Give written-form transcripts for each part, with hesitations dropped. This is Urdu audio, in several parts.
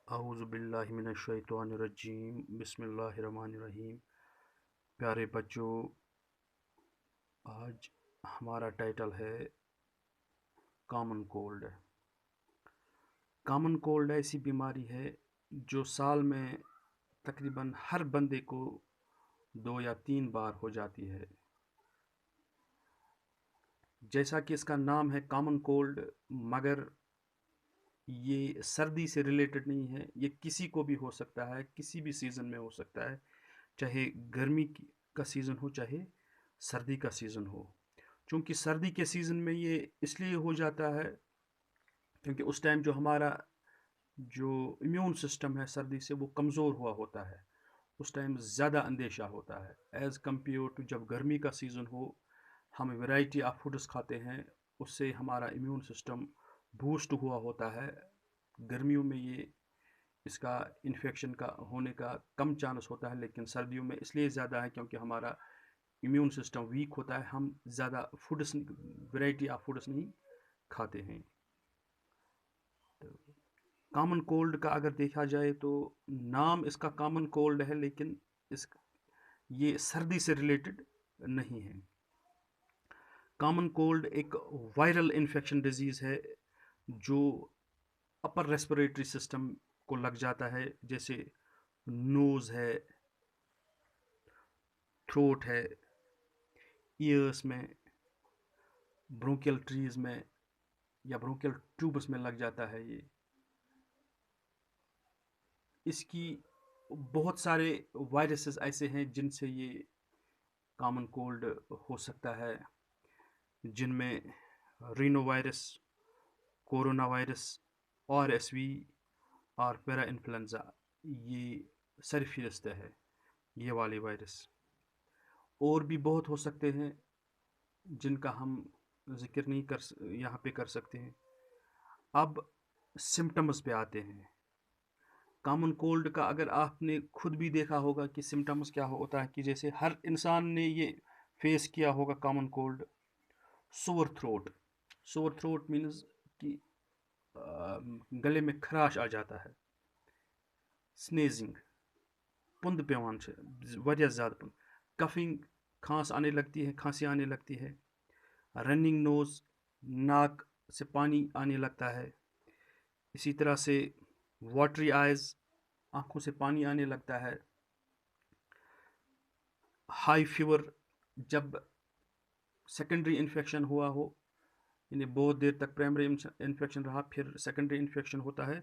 اعوذ باللہ من الشیطان الرجیم بسم اللہ الرحمن الرحیم۔ پیارے بچوں، آج ہمارا ٹائٹل ہے کامن کولڈ۔ کامن کولڈ ایسی بیماری ہے جو سال میں تقریباً ہر بندے کو 2 یا 3 بار ہو جاتی ہے۔ جیسا کہ اس کا نام ہے کامن کولڈ، مگر یہ سردی سے ریلیٹڈ نہیں ہے، یہ کسی کو بھی ہو سکتا ہے، کسی بھی سیزن میں ہو سکتا ہے، چاہے گرمی کا سیزن ہو چاہے سردی کا سیزن ہو۔ چونکہ سردی کے سیزن میں یہ اس لیے ہو جاتا ہے کیونکہ اس ٹائم جو امیون سسٹم ہے سردی سے وہ کمزور ہوا ہوتا ہے، اس ٹائم زیادہ اندیشہ ہوتا ہے ایز کمپیئر ٹو جب گرمی کا سیزن ہو۔ ہم ویرائٹی آف فوڈس کھاتے ہیں، اس سے ہمارا امیون سسٹم بوسٹ ہوا ہوتا ہے۔ گرمیوں میں اس کا انفیکشن کا ہونے کا کم چانس ہوتا ہے، لیکن سردیوں میں اس لیے زیادہ ہے کیونکہ ہمارا امیون سسٹم ویک ہوتا ہے، ہم زیادہ ویرائٹی آف فوڈس نہیں کھاتے ہیں۔ کامن کولڈ کا اگر دیکھا جائے تو نام اس کا کامن کولڈ ہے، لیکن یہ سردی سے ریلیٹڈ نہیں ہے۔ کامن کولڈ ایک وائرل انفیکشن ڈیزیز ہے جو اپر ریسپریٹری سسٹم کو لگ جاتا ہے، جیسے نوز ہے، تھروٹ ہے، ایئرس میں، برونکیل ٹریز میں یا برونکیل ٹیوبس میں لگ جاتا ہے۔ اس کی بہت سارے وائرسز ایسے ہیں جن سے یہ کامن کولڈ ہو سکتا ہے، جن میں Reno virus, corona virus, RSV اور پیرا انفلوئنزا یہ سرفہرست ہے، یہ والے وائرس۔ اور بھی بہت ہو سکتے ہیں جن کا ہم ذکر نہیں یہاں پہ کر سکتے ہیں۔ اب سمٹمز پہ آتے ہیں۔ کامن کولڈ کا اگر آپ نے خود بھی دیکھا ہوگا کہ سمٹمز کیا ہوتا ہے، کہ جیسے ہر انسان نے یہ فیس کیا ہوگا کامن کولڈ۔ سور تھروٹ مینز کہ گلے میں خراش آ جاتا ہے، سنیزنگ، پند پیوان واریاہ زیادہ پند، کفنگ، کھانسی آنے لگتی ہے، رننگ نوز، ناک سے پانی آنے لگتا ہے، اسی طرح سے واٹری آئیز، آنکھوں سے پانی آنے لگتا ہے، ہائی فیور جب سیکنڈری انفیکشن ہوا ہو، یعنی بہت دیر تک پرائمری انفیکشن رہا پھر سیکنڈری انفیکشن ہوتا ہے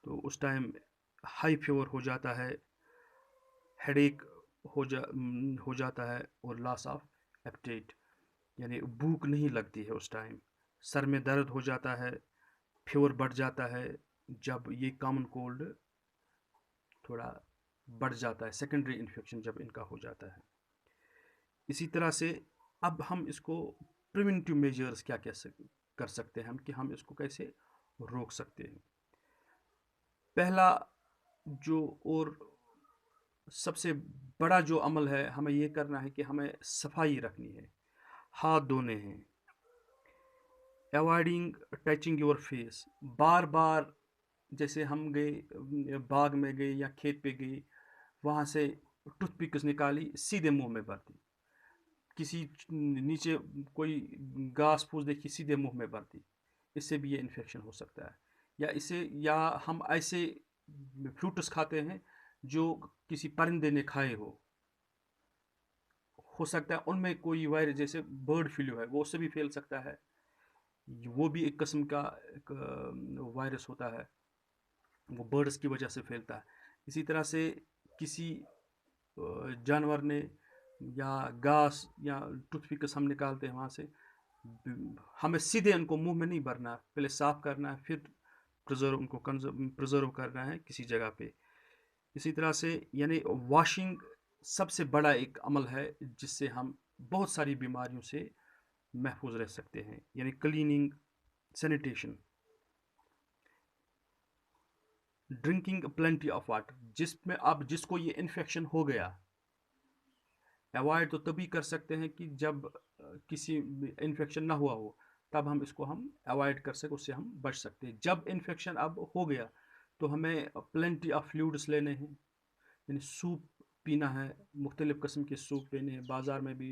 تو اس ٹائم ہائی فیور ہو جاتا ہے، ہیڈ ایک ہو جاتا ہے، اور لاس آف ایپیٹائٹ یعنی بھوک نہیں لگتی ہے اس ٹائم، سر میں درد ہو جاتا ہے، فیور بڑھ جاتا ہے جب یہ کامن کولڈ تھوڑا بڑھ جاتا ہے، سیکنڈری انفیکشن جب ان کا ہو جاتا ہے۔ اسی طرح سے اب ہم اس کو پریونٹیو میجرز کیا کر سکتے ہیں کہ ہم اس کو کیسے روک سکتے ہیں۔ پہلا اور سب سے بڑا جو عمل ہے ہمیں یہ کرنا ہے کہ ہمیں صفائی رکھنی ہے، ہاتھ دھونے ہیں، ایوائڈنگ ٹچنگ یور فیس۔ بار بار جیسے ہم گئے باغ میں گئے یا کھیت پہ گئے، وہاں سے ٹوتھ پکس نکالی سیدھے منہ میں بھر دی، کسی نیچے کوئی گھاس پھوس دیکھی سیدھے منہ میں بھر دی، اس سے بھی یہ انفیکشن ہو سکتا ہے۔ یا ہم ایسے فروٹس کھاتے ہیں جو کسی پرندے نے کھائے ہو سکتا ہے ان میں کوئی وائرس جیسے برڈ فلو ہے وہ اس سے بھی پھیل سکتا ہے، وہ بھی ایک قسم کا وائرس ہوتا ہے، وہ برڈز کی وجہ سے پھیلتا ہے۔ اسی طرح سے کسی جانور نے یا گھاس یا ٹوتھ پکس ہم نکالتے ہیں وہاں سے، ہمیں سیدھے ان کو منہ میں نہیں بھرنا ہے، پہلے صاف کرنا ہے، پھر ان کو پرزرو کرنا ہے کسی جگہ پہ۔ اسی طرح سے یعنی واشنگ سب سے بڑا ایک عمل ہے جس سے ہم بہت ساری بیماریوں سے محفوظ رہ سکتے ہیں، یعنی cleaning, sanitation, drinking plenty of water. جس کو یہ انفیکشن ہو گیا، ایوائڈ تو تبھی کر سکتے ہیں کہ جب کسی انفیکشن نہ ہوا ہو، تب ہم اس کو ایوائڈ کر سکیں، اس سے ہم بچ سکتے ہیں۔ جب انفیکشن اب ہو گیا تو ہمیں پلینٹی آف فلوئڈس لینے ہیں، یعنی سوپ پینا ہے، مختلف قسم کے سوپ پینے ہیں، بازار میں بھی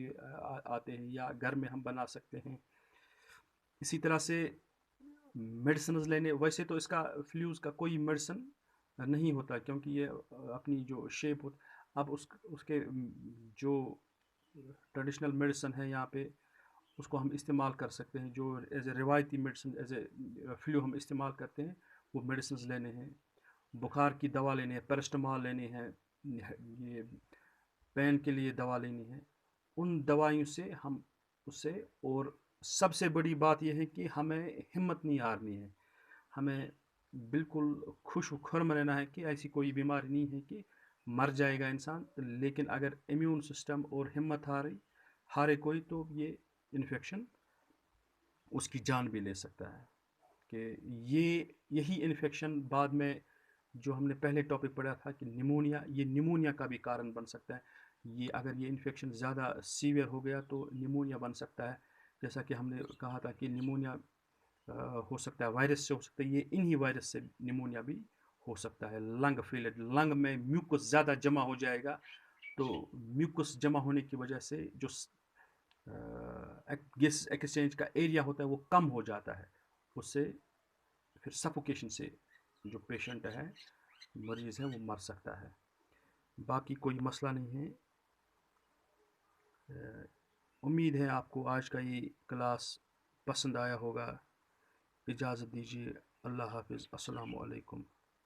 آتے ہیں یا گھر میں ہم بنا سکتے ہیں. اسی طرح سے میڈیسنز لینے. ویسے تو اس کا فلوز کا کوئی میڈیسن نہیں ہوتا کیونکہ یہ اپنی جو شیپ ہوتا. اب اس کے جو ٹریڈیشنل میڈیسن ہے یہاں پہ اس کو ہم استعمال کر سکتے ہیں. جو ایز اے روایتی میڈیسن ایز اے فلو ہم استعمال کرتے ہیں وہ میڈیسنز لینے ہیں. بخار کی دوا لینی ہے، پیرسٹمال لینی ہے، یہ پین کے لیے دوا لینی ہے. ان دوائیوں سے ہم اس سے. اور سب سے بڑی بات یہ ہے کہ ہمیں ہمت نہیں ہارنی ہے. ہمیں بالکل خوش و خرم رہنا ہے کہ ایسی کوئی بیماری نہیں ہے کہ مر جائے گا انسان. لیکن اگر امیون سسٹم اور ہمت ہارے کوئی تو یہ انفیکشن اس کی جان بھی لے سکتا ہے. کہ یہی انفیکشن بعد میں جو ہم نے پہلے ٹاپک پڑھا تھا کہ نمونیا، یہ نمونیا کا بھی کارن بن سکتا ہے. اگر یہ انفیکشن زیادہ سیویئر ہو گیا تو نمونیا بن سکتا ہے. جیسا کہ ہم نے کہا تھا کہ نمونیا ہو سکتا ہے وائرس سے ہو سکتا ہے. یہ انہی وائرس سے نمونیا بھی ہو سکتا ہے. لنگ فیلڈ، لنگ میں میوکس زیادہ جمع ہو جائے گا تو میوکس جمع ہونے کی وجہ سے جو گیس ایکسچینج کا ایریا ہوتا ہے وہ کم ہو جاتا ہے. اس سے پھر سفوکیشن سے جو پیشنٹ ہے، مریض ہے، وہ مر سکتا ہے. باقی کوئی مسئلہ نہیں ہے. امید ہے آپ کو آج کا یہ کلاس پسند آیا ہوگا. اجازت دیجیے. اللہ حافظ. السلام علیکم.